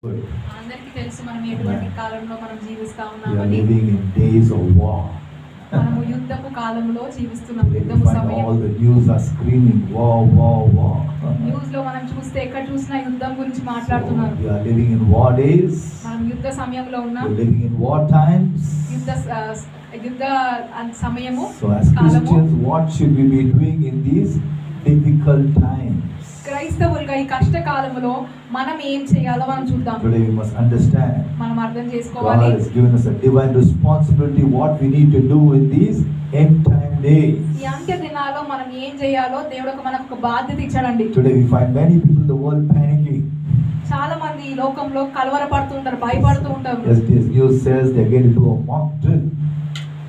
అందరికీ తెలుసు మనం ఎటువంటి కాలంలో మనం జీవిస్తా We are ఉన్నామని. living in days of war. మనము యుద్ధపు కాలంలో జీవిస్తున్నాం. You యుద్ధపు find సమయం. all the news are screaming war, war, war. News లో మనం చూస్తే ఎక్కడ చూసినా యుద్ధం గురించి So మాట్లాడుతున్నారు. we are living in war days. మనం యుద్ధ సమయంలో We ఉన్నాం. are living in war times. యుద్ధ సమయము So as కాలము. Christians, what should we be doing in these difficult times? క్రైస్తవులుగా ఈ కష్ట కాలంలో మనం ఏం చేయాలో మనం చూద్దాం. Today we must understand మనం అర్థం చేసుకోవాలి. God has given us a divine responsibility what we need to do in these end time days. ఈ అంత్య దినాల్లో మనం ఏం చేయాలో దేవుడు మనకు ఒక బాధ్యత ఇచ్చాడండి. Today we find many people in the world panicking. చాలా మంది ఈ లోకంలో కలవరపడుతూ ఉంటారు, భయపడుతూ ఉంటారు. Yesterday's news says they are going to do a mock drill.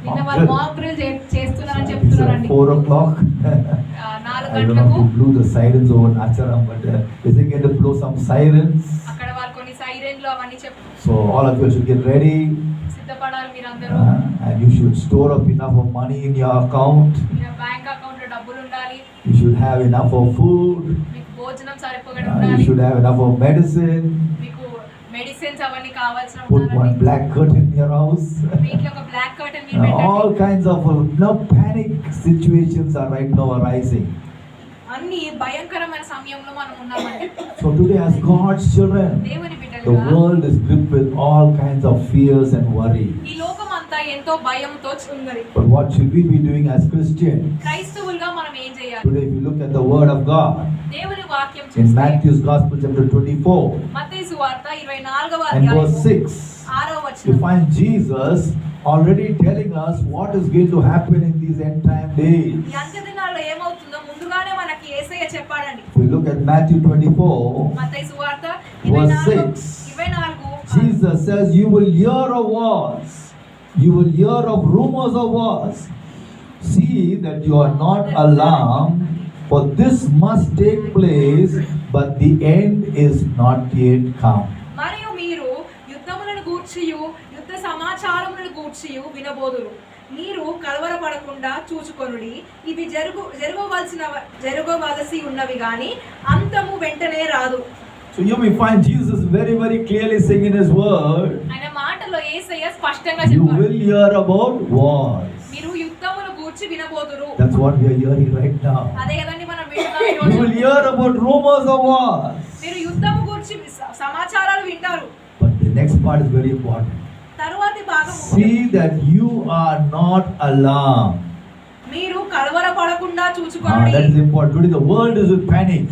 నిన్న వాళ్ళు మాక్ డ్రిల్ చేస్తున్నారని It's చెప్తున్నారండి. 4 o'clock. 4 I don't know గంటలకు who blew the sirens over Nacharam, but is they going to blow some sirens? అక్కడ వాళ్ళు కొన్ని సైరన్లు అవన్నీ So all of you should get ready, సిద్ధపడాలి మీరందరూ. and you should store up enough of money in your account. Me bank account లో డబ్బులు ఉండాలి. You should have enough of food. మీకు భోజనం సరిపోగడ You ఉండాలి. should have enough of medicine. మీకు medicines అవన్నీ కావాల్సిన Put one ఉండాలి. black curtain in your house. మీ ఇంట్లో ఒక బ్లాక్ కర్టెన్ మీరు పెట్టండి. All kinds of panic situations are right now arising. అన్ని భయంకరమైన సమయంలో మనం ఉన్నామండి. So today as God's children, దేవుని the బిడ్డలుగా world is gripped with all kinds of fears and worry. ఈ లోకం అంతా ఎంతో భయంతో ఉంది. But what should we be doing as Christians? క్రైస్తవులుగా మనం ఏం చేయాలి? Today if you look at the word of God దేవుని వాక్యం in చూస్తే Matthew's Gospel chapter 24 మత్తయి సువార్త 24వ and verse అధ్యాయం 6, 6వ you వచనం. find Jesus already telling us what is going to happen in these end time days. ఈ అంత్య దినాల్లో ఏమవుతుందో ముందుగానే మనకి యేసయ్య చెప్పాడండి. If you look at Matthew 24 మత్తయి సువార్త verse 24 6, Jesus says you will hear of wars. You will hear of rumors of wars. See that you are not alarmed, for this must take place, but the end is not yet come. మరియు మీరు యుద్ధములను గూర్చియు యుద్ధ సమాచారములను గూర్చియు వినబోదురు. మీరు కలవరపడకుండా చూచుకొనుడి. ఇవి జరగవలసి ఉన్నవి గాని అంతము వెంటనే రాదు. So you may find Jesus very very clearly saying in his word, ఆయన మాటలో యేసయ్య స్పష్టంగా you చెప్పాడు. will hear about wars. మీరు యుద్ధమును గూర్చి వినబోదురు. That's what we are hearing right now. అదే కదండి మనం వింటున్నాం ఈ You will రోజు. hear about rumors of wars. మీరు యుద్ధము గూర్చి సమాచారాలు వింటారు. But the next part is very important. తరువాతి భాగం See that you are not alarmed. మీరు కలవరపడకుండా That చూచుకొనుడి. is important. Today the world is with panic.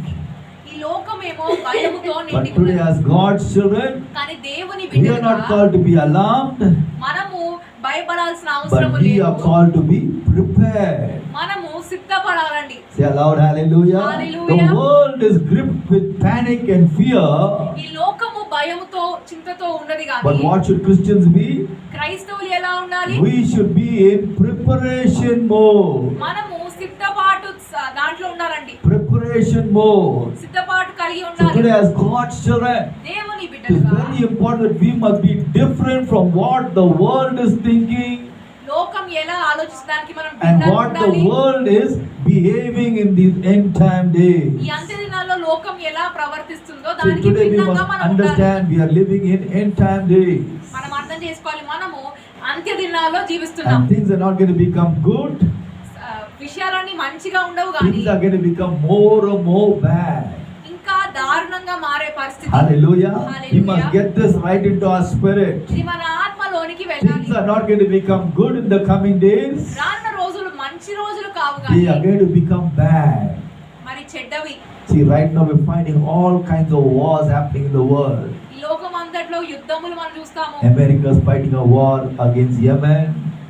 ఈ లోకమేమో భయముతో But నిండి today ఉన్నది. as God's children, కానీ దేవుని we are not బిడ్డలుగా called to be alarmed, మనము భయపడాల్సిన అవసరం but we are లేదు. called to be prepared. మనము సిద్ధపడాలండి. Say aloud, hallelujah. Hallelujah. The world is gripped with panic and fear. ఈ లోకము భయముతో చింతతో ఉన్నది But కానీ what should Christians be? క్రైస్తవులు ఎలా ఉండాలి? We should be in preparation mode. మనము సిద్ధపాటు దాంట్లో ఉండాలండి. Preparation mode. సిద్ధపాటు కలిగి So ఉండాలి. today as God's children, దేవుని it is బిడ్డలుగా very important that we must be different from what the world is thinking లోకం ఎలా ఆలోచించడానికి మనం and భిన్నంగా what the ఉండాలి. world is behaving in these end time days. ఈ అంత్య దినాల్లో లోకం ఎలా ప్రవర్తిస్తుందో So దానికి today we భిన్నంగా must మనం ఉండాలి. understand we are living in end time days. మనం అర్థం చేసుకోవాలి మనము అంత్య దినాల్లో జీవిస్తున్నాం. And things are not going to become good. విషయాలన్నీ మంచిగా ఉండవు కానీ Things are going to become more and more bad. ఇంకా దారుణంగా మారే పరిస్థితి. Hallelujah. We Hallelujah. must get this right into our spirit. ఇది మన ఆత్మలోనికి వెళ్ళాలి. Things are not going to become good in the coming days. రానున్న రోజులు మంచి రోజులు కావు They are కానీ going to become bad. మరి చెడ్డవి. See, right now we're finding all kinds of wars happening in the world. ఈ లోకం అంతట్లో యుద్ధములు మనం చూస్తాము. America is fighting a war against Yemen.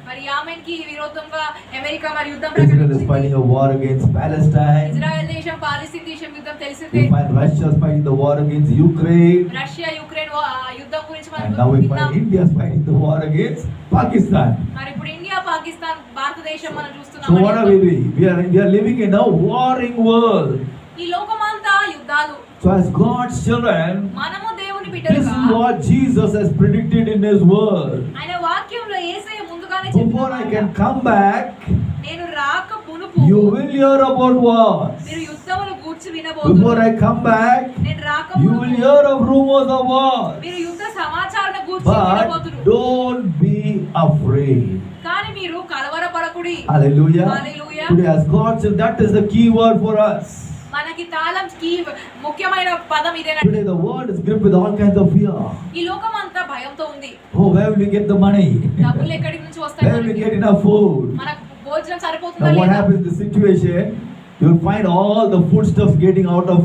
మరి యామెన్కి విరోధంగా అమెరికా మరి యుద్ధం Israel is ప్రకటించింది. fighting a war against Palestine. Israel దేశం పాలస్తీన్ దేశం యుద్ధం తెలిసిందే. We find Russia is fighting the war against Ukraine. Russia Ukraine యుద్ధం గురించి And now మనం we విన్నాం. find India is fighting the war against Pakistan. మరి ఇప్పుడు ఇండియా పాకిస్తాన్ భారతదేశం మనం So చూస్తున్నాం. what are we doing? We are living in a warring world. ఈ లోకమంతా యుద్ధాలు. So as God's children, మనము దేవుని this బిడ్డలుగా is what Jesus has predicted in his word. ఆయన వాక్యంలో యేసయ్య ముందుగానే Before I can చెప్పాడు. come back, నేను రాక మునుపు you will hear about wars. మీరు యుద్ధములు గూర్చి వినబోతున్నారు. Before I come back, నేను you will రాకముందు hear of rumors of wars. మీరు యుద్ధ సమాచారాన్ని గూర్చి But వినబోతురు. don't be afraid. కానీ మీరు కలవరపడకుడి. Hallelujah. Hallelujah. Today, as God said, that is the key word for us. మనకి తాళం కీ ముఖ్యమైన పదం ఇదేనండి. Today, the world is gripped with all kinds of fear. ఈ లోకం అంతా భయంతో ఉంది. Oh, where will we get the money? డబ్బులు ఎక్కడి నుంచి వస్తాయి Where will we మనకి? get enough food? మనకు భోజనం సరిపోతుందా Now, what లేదా? happens in this situation? You'll find all the foodstuffs getting out of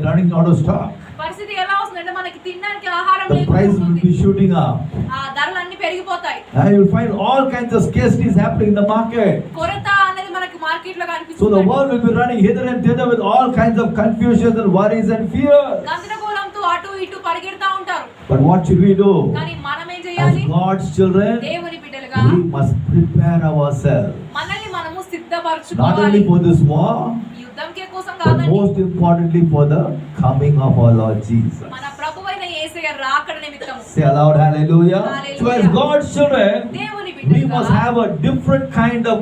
running out of stock. పరిస్థితి ఎలా వస్తుందంటే మనకి తినడానికి ఆహారం The price will లేకపోతుంది. be shooting up. ఆ ధరలు అన్ని పెరిగిపోతాయి. And you'll find all kinds of scarcities happening in the market. కొరత అనేది మనకి మార్కెట్ లో So the కనిపిస్తుంది. world will be running hither and thither with all kinds of confusions and worries and fears. గందరగోళంతో అటు ఇటు పరిగెడతా ఉంటారు. But what should we do? కానీ మనం ఏం As చేయాలి? God's children, దేవుని బిడ్డలుగా we must prepare ourselves. మనల్ని మనము Not only సిద్ధపరచుకోవాలి. for this war, యుద్ధంకే కోసం but కాదండి. most importantly for the coming of our Lord Jesus. మన ప్రభువైన యేసయ్య రాకడ నిమిత్తము. Say aloud, hallelujah. Hallelujah. So as God's children, దేవుని we బిడ్డలుగా must have a different kind of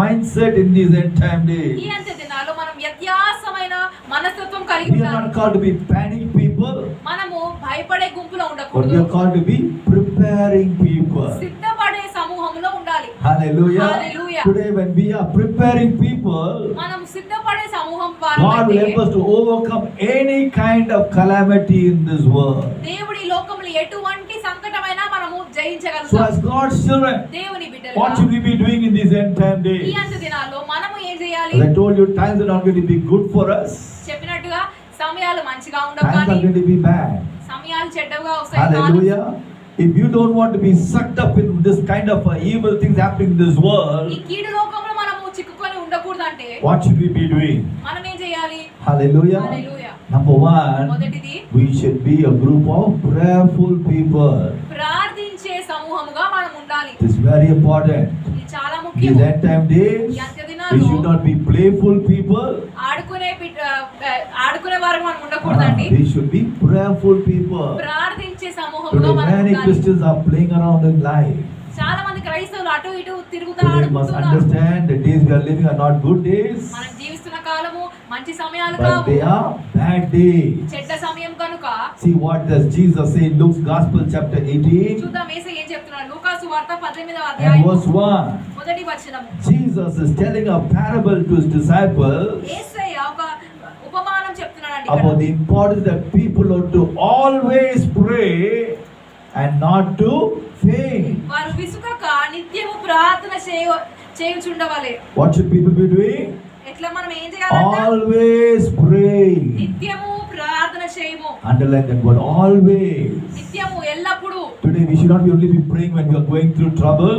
mindset in these end time ఈ days. అంత్య దినాల్లో మనం వ్యత్యాసమైన మనస్తత్వం కలిగి We are ఉండాలి. not called to be panic people, మనము భయపడే గుంపులో but we ఉండకూడదు. are called to be preparing people. సిద్ధపడే సమూహంలో ఉండాలి. Hallelujah. Hallelujah. Today when we are preparing people, మనం సిద్ధపడే సమూహం God will help వారైతే us to overcome any kind of calamity in this world. దేవుడి లోకములో ఎటువంటి సంకటమైనా మనము So జయించగలుగుతాం. as God's children, దేవుని what బిడ్డలుగా should we be doing in these end time ఈ days? అంత్య దినాల్లో మనము ఏం చేయాలి? As I told you, times are not going to be good for us. చెప్పినట్టుగా సమయాలు మంచిగా ఉండవు Times కానీ are going to be bad. సమయాలు చెడ్డగా వస్తాయి కానీ Hallelujah. If you don't want to be sucked up in this kind of evil things happening in this ఈ world, కీడు లోకంలో మనము చిక్కుకొని ఉండకూడదంటే what should we be doing? మనం ఏం చేయాలి? Hallelujah. హల్లెలూయా. Number one, మొదటిది we should be a group of prayerful people. ప్రార్థించే సమూహముగా మనం ఉండాలి. It is very important. ఇది చాలా These ముఖ్యం. end time days, ఈ అంత్య we దినాల్లో should not be playful people. ఆడుకునే వారు మనం ఉండకూడదండి. We should be prayerful people. ప్రార్థించే సమూహంలో Today మనం many ఉండాలి. Christians are playing around in life. చాలా మంది క్రైస్తవులు అటు ఇటు తిరుగుతూ Today must ఆడుకుంటున్నారు. understand the days we are living are not good days, మనం జీవిస్తున్న కాలము మంచి సమయాలు but they కావు, are bad days. చెడ్డ సమయం కనుక. See what does Jesus say in Luke's Gospel chapter 18 చూద్దాం యేసయ్య ఏం చెప్తున్నాడు. లూకాసు వార్త 18వ and అధ్యాయం verse 1. మొదటి వచనము. Jesus is telling a parable to his disciples యేసయ్య ఒక ఉపమానం చెప్తున్నాడండి about ఇక్కడ. the importance that people ought to always pray and not to faint. వారు విసుకక నిత్యము ప్రార్థన చేయుచుండవలే. What should people be doing? ఎట్లా మనం ఏం చేయాలంట? Always pray. నిత్యము ప్రార్థన చేయము. Underline that word, always. నిత్యము ఎల్లప్పుడు. Today we should not be only be praying when we are going through trouble.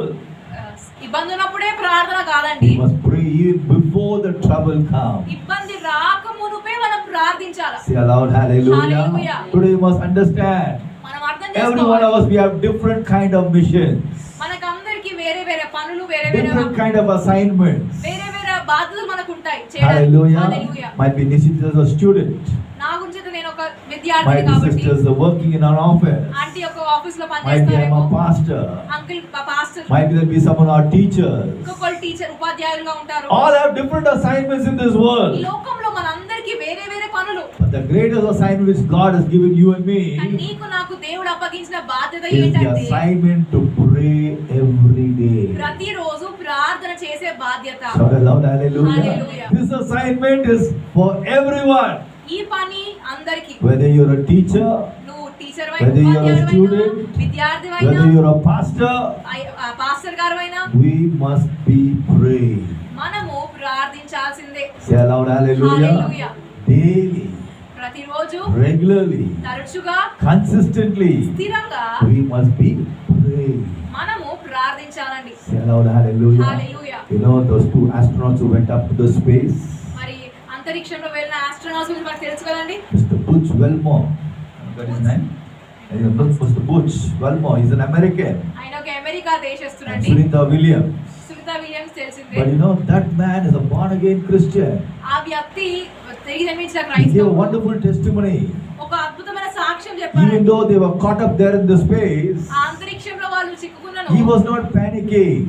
ఇబ్బంది ఉన్నప్పుడే ప్రార్థన కాదండి. We must pray even before the trouble comes. ఇబ్బంది రాకమునుపే మనం ప్రార్థించాలి. Say aloud, hallelujah. Hallelujah. Today you must understand. మనం అర్థం Every one of చేసుకోవాలి. us, we have different kind of missions, మనకందరికి వేరే వేరే పనులు, వేరే వేరే different kind of assignments. వేరే వేరే బాధ్యతలు మనకు ఉంటాయి. Hallelujah. Hallelujah. Might be Nishita as a student. నా గురించి అయితే నేను ఒక Might విద్యార్థిని be కాబట్టి sisters are working in our office. Aunty ఒక ఆఫీస్ లో Might be I'm పనిచేస్తారేమో, a pastor. Uncle pastor, Might be there be someone our teachers. ఇంకొకళ్ళు టీచర్ ఉపాధ్యాయులుగా ఉంటారు. All have different assignments in this ఈ world. లోకంలో మనందరికి వేరే వేరే పనులు. But the greatest assignment which God has given you and me కానీ నీకు నాకు దేవుడు అప్పగించిన బాధ్యత is the ఏంటంటే assignment to pray every day. ప్రతిరోజు ప్రార్థన చేసే బాధ్యత. Shout aloud, hallelujah. Hallelujah. This assignment is for everyone. ఈ పని అందరికి. Whether you're a teacher, నువ్వు టీచర్ Whether you're a వైనా, student, విద్యార్థివైనా, whether you're a pastor, pastor గారువైనా, we must be praying. మనము ప్రార్థించాల్సిందే. Say aloud, hallelujah. Hallelujah. Daily, ప్రతిరోజు regularly, తరచుగా consistently, స్థిరంగా we must be praying. మనము ప్రార్థించాలండి. Say aloud, hallelujah. Hallelujah. You know those two astronauts who went up to the space? మరి అంతరిక్షంలో వెళ్ళిన astronauts గురించి మనకు తెలుసు కదండి. Mr. Butch Wilmore. That is his name? Mr. Butch Wilmore. He's an American. ఆయన ఒక అమెరికా And దేశస్తుడండి. Sunita Williams. సునీత విలియమ్స్ తెలిసిందే. But you know, that man is a born again Christian. ఆ వ్యక్తి తిరిగి జన్మించిన He gave a క్రైస్తవుడు. wonderful testimony. ఒక అద్భుతమైన సాక్ష్యం Even చెప్పాడు. though they were caught up there in the space, ఆ అంతరిక్షంలో వాళ్ళు చిక్కుకున్నను. he was not panicking.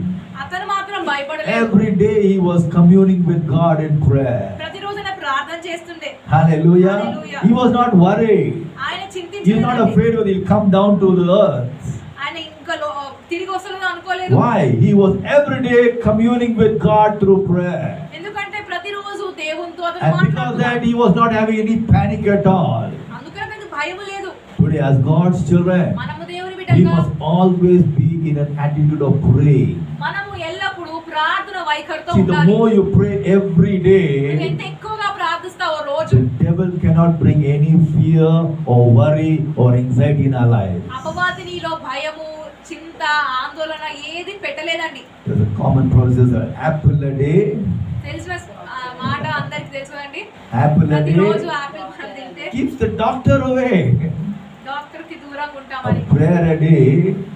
అతను మాత్రం భయపడలేదు. Every day he was communing with God in prayer. ప్రతిరోజు ఆయన ప్రార్థన చేస్తుండే. Hallelujah. Hallelujah. He was not worried. ఆయన He was not చింతించలేదండి. afraid when he'll come down to the earth. ఆయన ఇంకా తిరిగి వస్తుందో అనుకోలేదు. Why? He was every day communing with God through prayer. ఎందుకంటే ప్రతిరోజు దేవునితో అతను And because that మాట్లాడుతున్నాడు. he was not having any panic at all. అందుకని అతనికి భయం లేదు. Today as God's children, మనము దేవుని we బిడ్డలుగా must always be in an attitude of praying. మనము ఎల్లప్పుడూ ప్రార్థన వైఖరితో See, the ఉండాలి. more you pray every నువ్వు day, ఎంత ఎక్కువగా ప్రార్థిస్తావో రోజు, the devil cannot bring any fear or worry or anxiety in our lives. అపవాది నీలో భయము, చింత, ఆందోళన ఏది పెట్టలేదండి. There's a common proverb says an apple a day, తెలిసిన మాట అందరికి తెలుసు కదండి. apple a ప్రతిరోజు day ఆపిల్ పండు తింటే keeps the doctor away. Doctor కి దూరంగా A ఉంటామని. prayer a day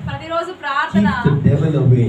ప్రతిరోజు ప్రార్థన keeps the devil away.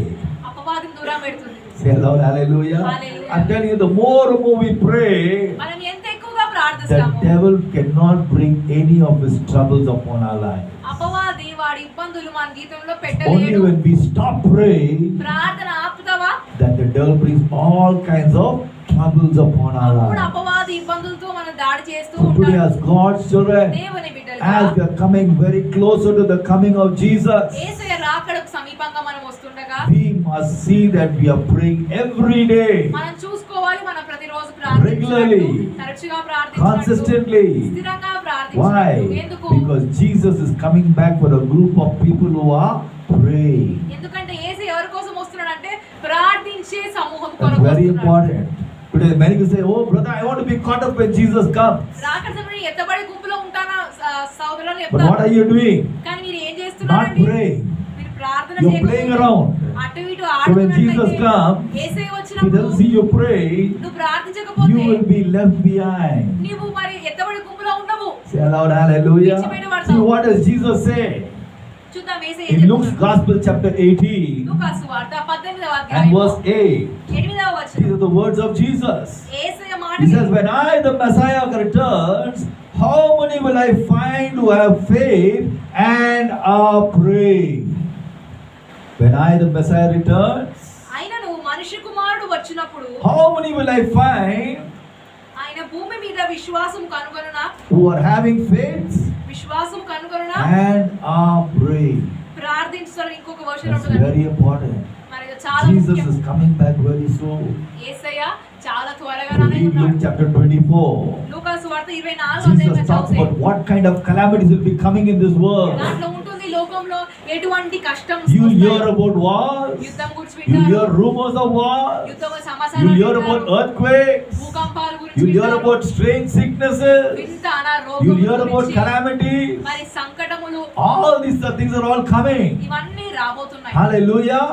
అపవాదిని దూరం పెడుతుంది. Say aloud, hallelujah. Hallelujah. I'm telling you, the more and more we pray, మనం ఎంత ఎక్కువగా the ప్రార్థిస్తామో devil cannot bring any of his troubles upon our lives. అపవాది వాడి ఇబ్బందులు మన జీవితంలో Only పెట్టలేడు. when we stop praying, ప్రార్థన ఆపుతావా that the devil brings all kinds of troubles upon our అప్పుడు lives. అపవాది ఇబ్బందులతో మనం దాడి చేస్తూ So today ఉంటాడు. as God's children, దేవుని బిడ్డలుగా as we are coming very closer to the coming of Jesus, యేసయ్య రాకడకు సమీపంగా మనం వస్తుండగా we must see that we are praying every day, మనం చూసుకోవాలి, మనం ప్రతిరోజు ప్రార్థించాలి, Regularly. తరచుగా ప్రార్థించాలి, consistently. స్థిరంగా Why? ప్రార్థించాలి. ఎందుకు? Because Jesus is coming back for a group of people who are praying. ఎందుకంటే యేసు ఎవరి కోసం వస్తున్నాడంటే ప్రార్థించే సమూహం That's కొరకు very వస్తున్నాడు. important. Today many people say, oh brother, I want to be caught up when Jesus comes. రాకడ సమయంలో ఎత్తబడి గుంపులో ఉంటానా సోదరులను But చెప్తారు. what are you doing? కానీ మీరు ఏం Not చేస్తున్నారండి? praying. మీరు ప్రార్థన You're playing చేయకపోతే around. అటు ఇటు So when Jesus ఆడుతున్నట్లయితే comes, Yesayya He వచ్చినప్పుడు doesn't see you pray, నువ్వు ప్రార్థించకపోతే you will be left behind. నీవు మరి ఎత్తబడి గుంపులో ఉండవు. Say aloud, hallelujah. See what does Jesus say? చూద్దాం యేసయ్య ఏం In Luke's చెప్తున్నాడు. Gospel chapter 18 లూకా సువార్త 18వ and అధ్యాయం verse 8. 8వ These వచనం. are the words of Jesus. యేసయ్య మాట He says, when I, the Messiah, returns, how many will I find who have faith and are praying? When I, the Messiah, returns, ఆయనను మనిషి కుమారుడు వచ్చినప్పుడు how many will I find ఆయన భూమి మీద విశ్వాసం కనుగొనునా, who are having faith విశ్వాసం కనుగొనునా, and are praying? ప్రార్థించుతారు. ఇంకొక వర్షం That's ఉంటుంది. very important. మరి ఇది చాలా Jesus ముఖ్యం. is coming back very soon. యేసయ్య చాలా త్వరగా So read Luke రానున్నాడు. chapter 24. లూకా సువార్త 24వ Jesus అధ్యాయం talks చదివితే about what kind of calamities will be coming in this world. దాంట్లో ఉంటుంది లోకంలో ఎటువంటి కష్టం You'll hear వస్తాయో. about wars. యుద్ధం గురించి You'll hear వింటారు. rumors of wars. యుద్ధం You'll సమాచారాలు hear about వింటారు. earthquakes. భూకంపాల గురించి You'll hear వింటారు. about strange sicknesses. వింత అనారోగ్యం You'll hear about గురించి, calamities. మరి సంకటములు, All these things are all coming. ఇవన్నీ రాబోతున్నాయి. Hallelujah.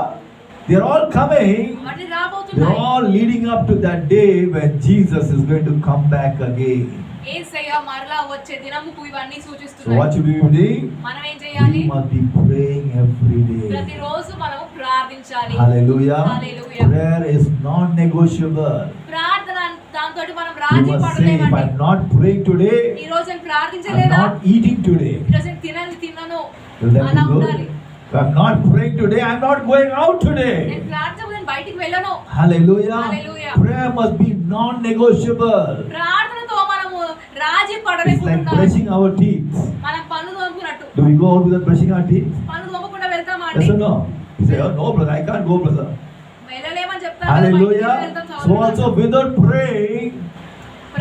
They're all coming. ఇవన్నీ They're రాబోతున్నాయి. all leading up to that day when Jesus is going to come back again. యేసయ్య మరలా వచ్చే దినముకు ఇవన్నీ So సూచిస్తున్నాయి. what should we be doing? మనం ఏం చేయాలి? We must be praying every day. ప్రతిరోజు మనం ప్రార్థించాలి. Hallelujah. Hallelujah. Prayer is non-negotiable. ప్రార్థన దాంతోటి మనం You Raji must say, if పడలేమండి. I'm not praying today, ఈ రోజు నేను I'm ప్రార్థించలేదా? not eating today. ఈ రోజు నేను తినను. Will that అలా be ఉండాలి. good? If I'm not praying today, I'm not going out today. నేను ప్రార్థన నేను బయటికి వెళ్ళను. Hallelujah. Hallelujah. Prayer must be non-negotiable. ప్రార్థనతో మనము రాజీ It's like పడలేకుండా brushing our teeth. మనం పన్ను తోముకున్నట్టు. Do we go out without brushing our teeth? పన్ను తోమకుండా వెళ్తామా Yes అండి? or no? You say, oh no brother, I can't go brother. వెళ్ళలేమని చెప్తారు. Hallelujah. బయటికి వెళ్తాం So చాలు. also without praying,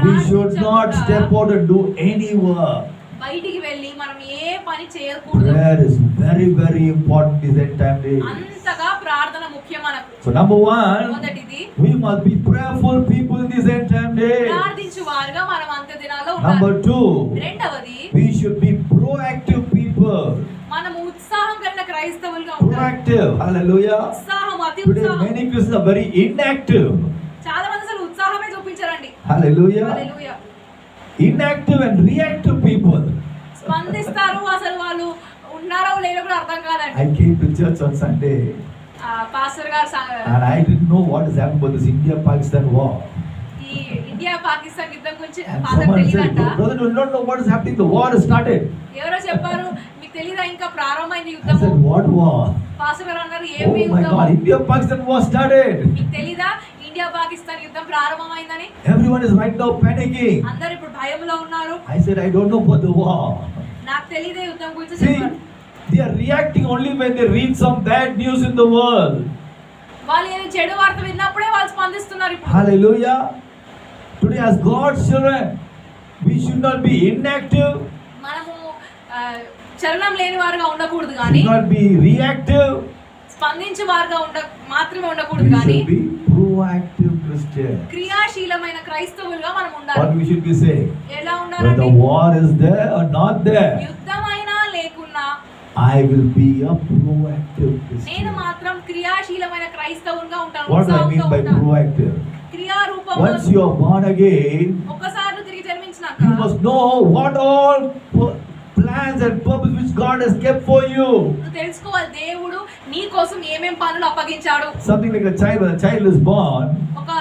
we should not step out and do any work. బయటికి వెళ్ళి మనం ఏ పని చేయకూడదు. Prayer is very, very important these end time days. అంతగా ప్రార్థన ముఖ్యం మనకు. So number one, మొదటిది we must be prayerful people in these end time days. ప్రార్థించు వారుగా మనం అంత్య దినాల్లో Number ఉండాలి. two, రెండవది we should be proactive people. మనము ఉత్సాహం కలిగిన క్రైస్తవులుగా ఉండాలి. Proactive. Hallelujah. ఉత్సాహం, అతి Today ఉత్సాహం. many Christians are very inactive. చాలా మంది అసలు ఉత్సాహమే చూపించారండి. Hallelujah. Hallelujah. Inactive and reactive people. స్పందిస్తారు, అసలు వాళ్ళు ఉన్నారో లేదో కూడా అర్థం కాదండి. I came to church on Sunday pastor గారు and I didn't know what is happening about this India-Pakistan war. ఈ ఇండియా పాకిస్తాన్ యుద్ధం గురించి And pastor someone said, తెలియదంట. brother, you don't know what is happening. The war has started. ఎవరో చెప్పారు, మీకు తెలీదా ఇంకా ప్రారంభమైంది I యుద్ధము. said, what war? పాస్టర్ గారు అన్నారు, Oh ఏమి my యుద్ధము? God, India-Pakistan war started. మీకు తెలీదా ఇండియా పాకిస్తాన్ యుద్ధం ప్రారంభమైందని Everyone is right now panicking. అందరూ ఇప్పుడు భయంలో ఉన్నారు. I said, I don't know about the war. నాకు తెలియదే యుద్ధం గురించి See, చెప్పారు. they are reacting only when they read some bad news in the world. వాళ్ళు ఏదో చెడు వార్త విన్నప్పుడే వాళ్ళు స్పందిస్తున్నారు ఇప్పుడు. Hallelujah. Today as God's children, we should not be inactive, మనము చలనం లేని వారుగా ఉండకూడదు కానీ should not be reactive. స్పందించే వారుగా మాత్రమే ఉండకూడదు We కానీ should be proactive Christians. క్రియాశీలమైన క్రైస్తవులుగా మనం What ఉండాలి. we should be saying? ఎలా Whether ఉండాలంటే the war is there or not there, యుద్ధమైనా లేకున్నా I will be a proactive నేను Christian. మాత్రం క్రియాశీలమైన క్రైస్తవునిగా ఉంటాను. What do I mean ఉత్సాహంగా by ఉంటాను. proactive? క్రియారూపంలో Once you are born again, ఒక్కసారి నువ్వు తిరిగి జన్మించినాక you must know what all plans and purpose which God has kept for you. నువ్వు తెలుసుకోవాలి దేవుడు నీ కోసం ఏమేం పనులు అప్పగించాడు. Something like a child, when a child is born, ఒక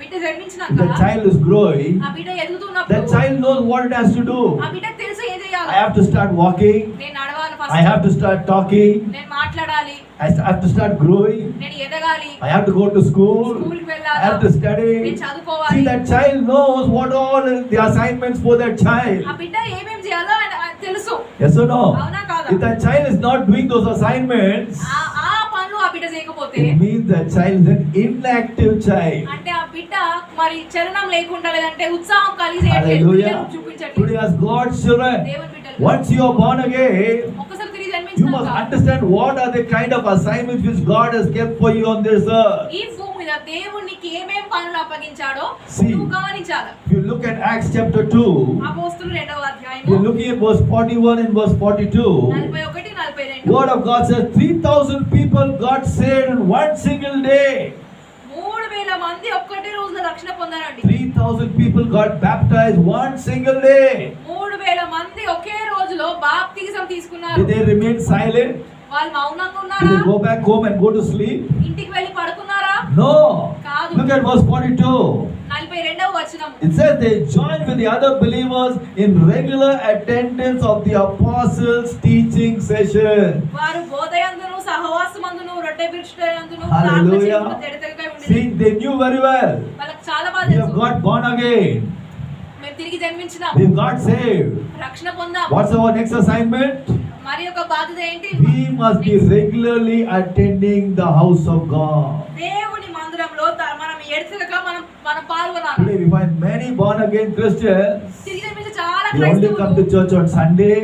బిడ్డ జన్మించినాక if the child is growing, ఆ బిడ్డ ఎదుగుతున్నప్పుడు that child knows what it has to do. ఆ బిడ్డకు తెలుసు ఏం I చేయాలి. have to start walking, నేను నడవాలి I have first, to start talking, నేను మాట్లాడాలి, I have to start growing, నేను ఎదగాలి, I have to go to school, స్కూల్కి I వెళ్ళాలి, have to study. నేను చదువుకోవాలి. See, that child knows what all is the assignments for that child. ఆ బిడ్డ ఏమేం చేయాలో తెలుసు. Yes or no? అవునా కాదా? If that child is not doing those assignments, ఆ పనులు ఆ బిడ్డ చేయకపోతే it means that child is an inactive child. అంటే ఆ బిడ్డ మరి చలనం లేకుండా లేదంటే ఉత్సాహం కలిగి Hallelujah. చూపించట్లేదు. Today as God's children, దేవుని బిడ్డలు once you are born again, ఒక్కసారి తిరిగి you must జన్మించినాక understand what are the kind of assignments which God has kept for you on this earth. ఈ భూమి మీద దేవుడు నీకు ఏమేం పనులు అప్పగించాడో See. నువ్వు గమనించాలి. If you look at Acts chapter 2, అపోస్తలుల 2వ అధ్యాయము we are looking at verse 41 and verse 42. 41 42 Word of God says 3,000 people got saved in one single day. 3000 మంది ఒక్కటే రోజున రక్షణ పొందారండి. 3,000 people got baptized one single day. 3000 మంది ఒకే రోజులో బాప్తిజం తీసుకున్నారు. Did they remain silent? వాళ్ళు మౌనంగా Did ఉన్నారా? they go back home and go to sleep? ఇంటికి వెళ్ళి పడుకున్నారా? No. కాదు. Look at verse 42. 42వ వచనం. It says they joined with the other believers in regular attendance of the apostles' teaching session. వారు బోధయందును సహవాసమందును రొట్టె విరుచుటయందును Hallelujah. ప్రార్థన చేయుట తెడతెగకై ఉండేది. See, they knew very well. వాళ్ళకి చాలా బాగా We have తెలుసు. got born again. మేము తిరిగి జన్మించినాం. We have got saved. రక్షణ పొందాం. What's our next assignment? మరి ఒక బాధ్యత ఏంటి? We must be regularly attending the house of God. దేవుని మందిరంలో మనం ఎడతెగక మనం పాల్గొనాలి. Today we find many born again Christians. తిరిగి జన్మించే చాలా They only come to క్రైస్తవులు church on Sunday.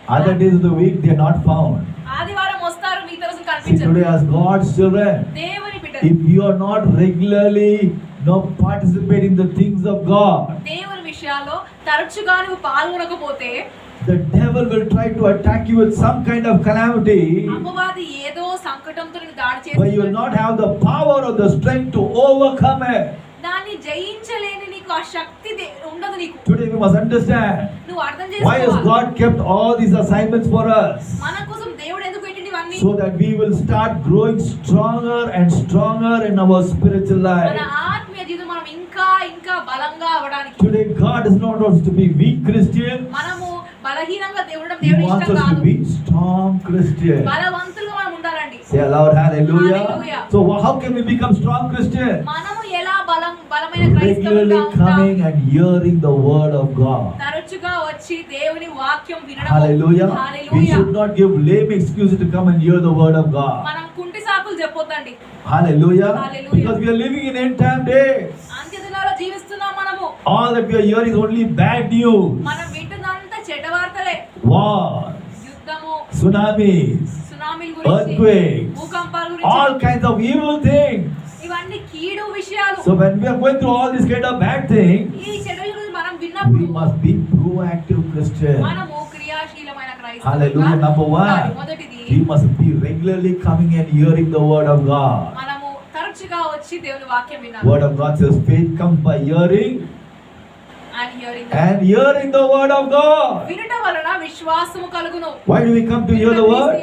Other days of the week they are not found. ఆదివారం వస్తారు, మిగతా రోజులు See, కనిపించరు. today as God's children, దేవుని బిడ్డలు if you are not regularly participating in the things of God, దేవుని విషయాల్లో తరచుగా నువ్వు పాల్గొనకపోతే the devil will try to attack you with some kind of calamity, అపవాది ఏదో సంకటంతో నిన్ను దాడి but you will చేసి not have the power or the strength to overcome it. దాన్ని జయించలేని నీకు ఆ శక్తి ఉండదు నీకు. Today we must understand నువ్వు అర్థం why has చేసుకోవాలి. God kept all these assignments for us, మన కోసం దేవుడు ఎందుకు పెట్టింది ఇవన్నీ? so that we will start growing stronger and stronger in our spiritual మన life. ఆత్మీయ జీవితం మనం ఇంకా ఇంకా బలంగా అవడానికి. Today God does not want us to be weak Christians. మనము బలహీనంగా దేవుడు He దేవుడు wants ఇష్టం us to కాదు. be strong Christians. బలవంతులుగా మనం ఉండాలండి. Say aloud, hallelujah. Hallelujah. So how can we become strong Christians? మనము ఎలా బలమైన క్రైస్తవులుగా Regularly ఉంటాం? coming and hearing the word of God. తరచుగా వచ్చి దేవుని వాక్యం వినడం. Hallelujah. We hallelujah. should not give lame excuses to come and hear the word of God. మనం కుంటి సాకులు చెప్పొద్దండి. Hallelujah. Hallelujah. Because we are living in end time days. అంత్య దినాల్లో జీవిస్తున్నాం మనము. All that we are hearing is only bad news. మనం వింటున్నంత చెడ్డ వార్తలే. Wars, యుద్ధము, tsunamis, సునామీల గురించి, earthquakes, భూకంపాల all గురించి, kinds of evil things. ఇవన్నీ కీడు విషయాలు. So when we are going through all these kind of bad things, ఈ చెడు గురించి మనం we విన్నప్పుడు must be proactive Christians. మనము క్రియాశీలమైన Hallelujah. Number one, క్రైస్తవులుగా మొదటిది we must be regularly coming and hearing the word of God. మనము తరచుగా వచ్చి దేవుని వాక్యం వినాలి. Word of God says faith comes by hearing And hearing and hearing the word of God. వినుట వలన విశ్వాసము కలుగును. Why do we come to hear the word?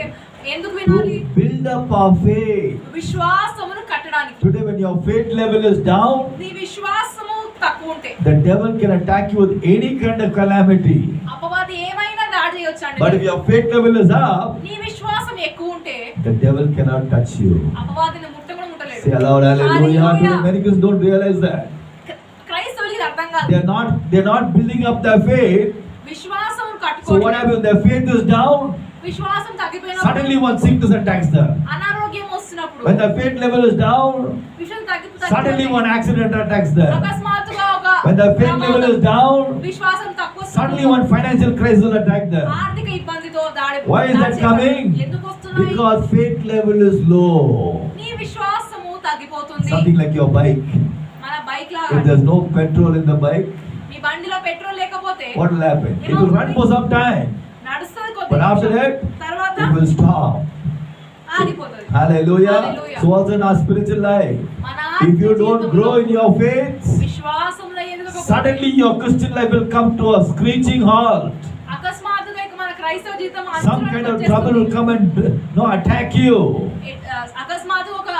ఎందుకు వినాలి? To build up our faith. విశ్వాసమును కట్టడానికి. Today when your faith level is down, నీ విశ్వాసము తక్కువ ఉంటే the devil can attack you with any kind of calamity. అపవాది ఏమైనా దాడి చేయొచ్చండి. But if your faith level is up, నీ విశ్వాసం ఎక్కువ ఉంటే the devil cannot touch you. అపవాదిని ముట్టకుండా ముట్టలేడు. లేడు. Say aloud, hallelujah. Hallelujah. Today many Christians don't realize that. క్రైస్తవులకి అర్థం కాదు. They're not building up their faith. విశ్వాసం So what కట్టుకోవట్లేదు. happens when their faith is down? విశ్వాసం తగ్గిపోయినప్పుడు Suddenly one sickness attacks them. అనారోగ్యం వస్తున్నప్పుడు When their faith level is down, విశ్వాసం suddenly one accident attacks them. అకస్మాత్తుగా ఒక When their faith level is down, విశ్వాసం తక్కువ suddenly one financial crisis will attack them. ఆర్థిక ఇబ్బందితో దాడి Why is that coming? ఎందుకు వస్తున్నాయి? Because faith level is low. నీ విశ్వాసము తగ్గిపోతుంది. Something like your bike. మన బైక్ If లాగా there's no petrol in the bike, మీ బండిలో పెట్రోల్ లేకపోతే what will happen? It will run for some time, నడుస్తుంది but after that, తర్వాత it will stop. ఆగిపోతుంది. Hallelujah. Hallelujah. So also in our spiritual life, మన if you ఆత్మ don't జీవితంలో grow in your faith, విశ్వాసంలో ఎదగకపోతే suddenly your Christian life will come to a screeching halt. అకస్మాత్తుగా ఇక మన క్రైస్తవ జీవితం Some kind of trouble will come and attack you. అకస్మాత్తుగా ఒక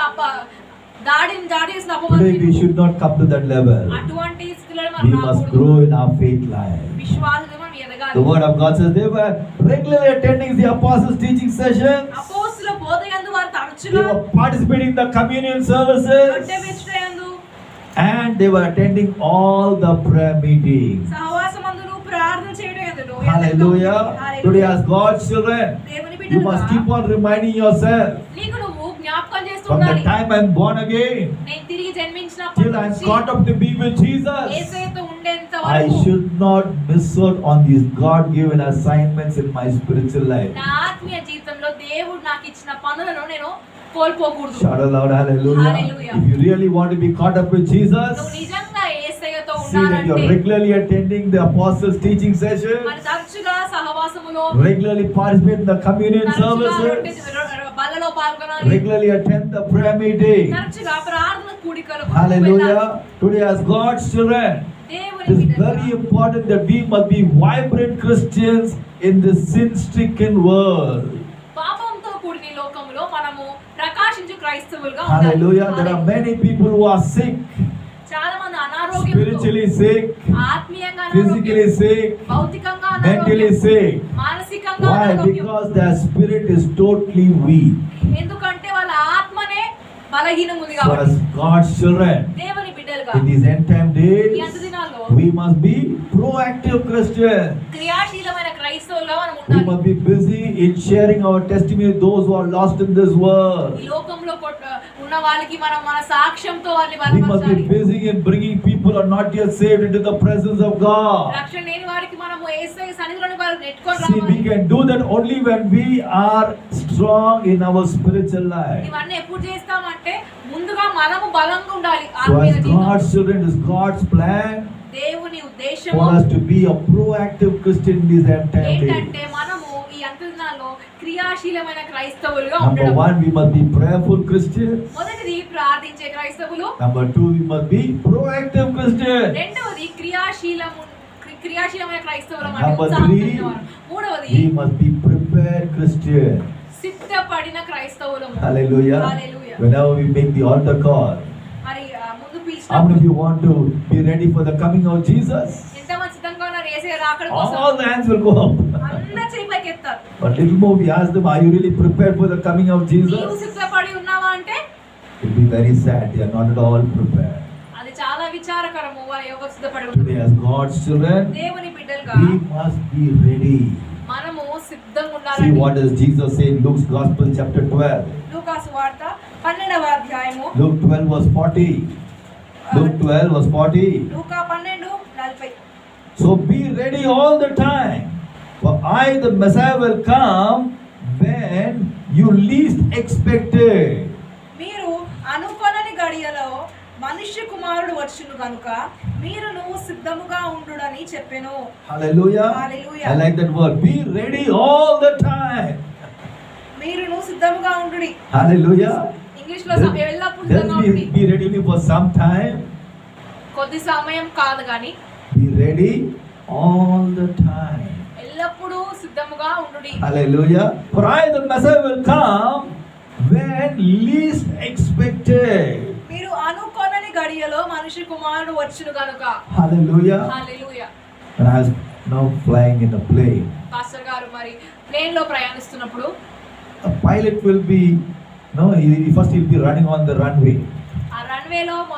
దాడి చేసిన Today we should not come to that level. అటువంటి స్థితిలో We మనం must రాకూడదు. grow in our faith life. విశ్వాసంలో మనం ఎదగాలి. The word of God says they were regularly attending the apostles' teaching sessions. అపోస్తలుల బోధయందు వారు They తరచుగా were participating in the communion services. రొట్టె విరుచుటయందు And they were attending all the prayer meetings. సహవాసమందును ప్రార్థన చేయడం ఎందును. Hallelujah. Today as God's children, దేవుని you must keep బిడ్డలుగా on reminding yourself, నీకు నువ్వు జ్ఞాపకం చేస్తూ from the ఉండాలి. time I'm born again నేను తిరిగి జన్మించినప్పటి till I'm నుంచి caught up to be with Jesus, యేసుతో ఉండేంత I వరకు should not miss out on these God-given assignments in my spiritual life. నా ఆత్మీయ జీవితంలో దేవుడు నాకు ఇచ్చిన పనులను నేను కోల్పోకూడదు. Shout aloud, hallelujah. Hallelujah. If you really want to be caught up with Jesus, నువ్వు నిజంగా యేసయ్యతో see that ఉండాలంటే you're regularly attending the apostles' teaching sessions, మరి తరచుగా సహవాసములో regularly participate in the communion తరచుగా రొట్టె services, బలలో పాల్గొనాలి. regularly attend the prayer meeting. తరచుగా ప్రార్థన కూడికలకు Hallelujah. Today as God's children, దేవుని it is బిడ్డలుగా very important that we must be vibrant Christians in this sin-stricken world. పాపంతో కూడిన ఈ లోకములో మనము ప్రకాశించు క్రైస్తవులుగా ఉండాలి. Hallelujah. There are many people who are sick, చాలా మంది అనారోగ్యంతో, spiritually sick, ఆత్మీయంగా physically అనారోగ్యం, sick, భౌతికంగా mentally అనారోగ్యం, sick. మానసికంగా Why? అనారోగ్యం. Because their spirit is totally weak. ఎందుకంటే వాళ్ళ ఆత్మనే బలహీనంగా ఉంది So కాబట్టి. as God's children, దేవుని బిడ్డలుగా in these end time ఈ days, అంత దినాల్లో we must be proactive Christians. క్రియాశీలమైన క్రైస్తవులుగా మనం We ఉండాలి. must be busy in sharing our testimony with those who are lost in this world. ఈ లోకంలో ఉన్న వాళ్ళకి మనం మన సాక్ష్యంతో వారిని We must be బలపరచాలి. busy in bringing people who are not yet saved into the presence of God. రక్షణ లేని వారికి మనము యేసయ్య సన్నిధిలోని వారిని నెట్టుకొని See, we రావాలి. can do that only when we are strong in our spiritual life. ఇవన్నీ ఎప్పుడు చేస్తామంటే ముందుగా మనము బలంగా ఉండాలి. So ఆత్మీయ as జీవితంలో. God's children, it is God's plan దేవుని for ఉద్దేశము us to be a proactive Christian in these end time days. ఏంటంటే మనము ఈ అంత దినాల్లో క్రియాశీలమైన క్రైస్తవులుగా Number ఉండడం. one, we must be prayerful Christians. మొదటిది ప్రార్థించే క్రైస్తవులు, Number two, we must be proactive Christians. రెండవది క్రియాశీలమైన క్రైస్తవులం Number అంటే ఉత్సాహం three, కలిగిన వారు. మూడవది We must be prepared Christians. సిద్ధపడిన క్రైస్తవులము. Hallelujah. Hallelujah. Whenever we make the altar call, మరి ముందు how many of పిలిచినప్పుడు you want to be ready for the coming of Jesus? ఎంతమంది సిద్ధంగా ఉన్నారు యేసయ్య రాకడ కోసం? All the hands will go up. అందరూ చేయి పైకెత్తారు. But little more, we ask them, are you really prepared for the coming of నీవు Jesus? సిద్ధపడి ఉన్నావా అంటే It will be very sad. They are not at all prepared. అది చాలా విచారకరము. వారు ఎవరు సిద్ధపడి Today, ఉన్నారు? as God's children, దేవుని బిడ్డలుగా we must be ready. మనము సిద్ధంగా See ఉండాలి. what does Jesus say in Luke's Gospel, chapter 12. లూకాసు వార్త 12వ అధ్యాయము. Luke 12, verse 40. Luke 12, verse 40. Luka 12:40. So be ready all the time. For the Messiah will come when you least expect it. మీరు అనుకొనని గడియలో మనుష్య కుమారుడు వచ్చును కనుక మీరును సిద్ధముగా ఉండుడని చెప్పెను. Hallelujah. Hallelujah. I like that word. Be ready all the time. మీరును సిద్ధముగా ఉండుడి. Hallelujah. ఇంగ్లీష్ లో ఎల్లప్పుడు Just సిద్ధంగా ఉండుడి. be ready only for some time. కొద్ది సమయం కాదు కానీ Be ready all the time. ఎల్లప్పుడూ సిద్ధముగా ఉండుడి. Hallelujah. For the Messiah will come when least expected. మీరు అనుకొనని గడియలో మనుష్య కుమారుడు వచ్చును కనుక. Hallelujah. Hallelujah. And I was now flying in a plane. Pastor గారు మరి ప్లేన్ లో ప్రయాణిస్తున్నప్పుడు A pilot will be No, first he'll be running on the runway. ఆ రన్వేలో